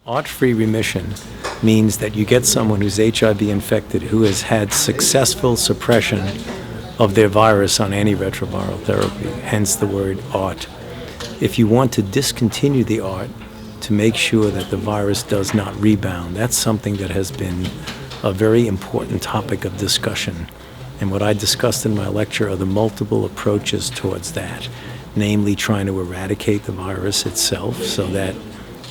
Art-free remission means that you get someone who's HIV infected who has had successful suppression of their virus on antiretroviral therapy, hence the word ART. If you want to discontinue the ART to make sure that the virus does not rebound, that's something that has been a very important topic of discussion. And what I discussed in my lecture are the multiple approaches towards that, namely trying to eradicate the virus itself so that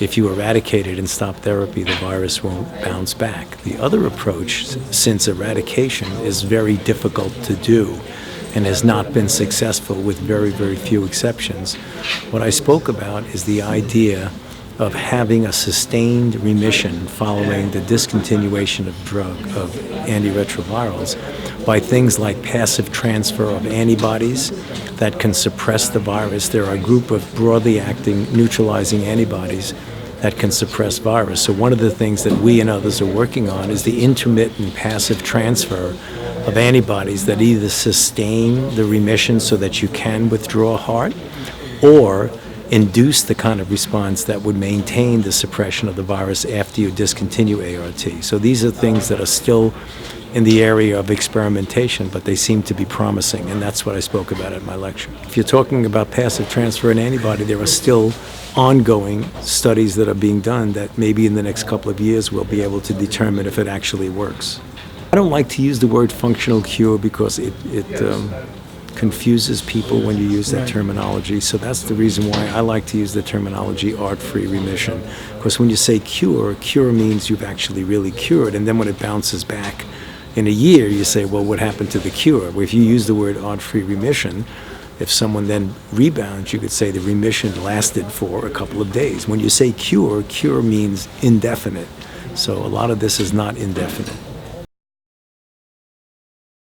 if you eradicate it and stop therapy, the virus won't bounce back. The other approach, since eradication is very difficult to do and has not been successful with very, very few exceptions, what I spoke about is the idea of having a sustained remission following the discontinuation of antiretrovirals by things like passive transfer of antibodies that can suppress the virus. There are a group of broadly acting neutralizing antibodies that can suppress virus. So one of the things that we and others are working on is the intermittent passive transfer of antibodies that either sustain the remission so that you can withdraw HAART or induce the kind of response that would maintain the suppression of the virus after you discontinue ART. So these are things that are still in the area of experimentation, but they seem to be promising, and that's what I spoke about at my lecture. If you're talking about passive transfer and antibody, there are still ongoing studies that are being done that maybe in the next couple of years we'll be able to determine if it actually works. I don't like to use the word functional cure because it confuses people when you use that terminology. So that's the reason why I like to use the terminology art-free remission. Because when you say cure means you've actually really cured, and then when it bounces back in a year, you say, well, what happened to the cure? Well, if you use the word art-free remission, if someone then rebounds, you could say the remission lasted for a couple of days. When you say cure means indefinite. So a lot of this is not indefinite.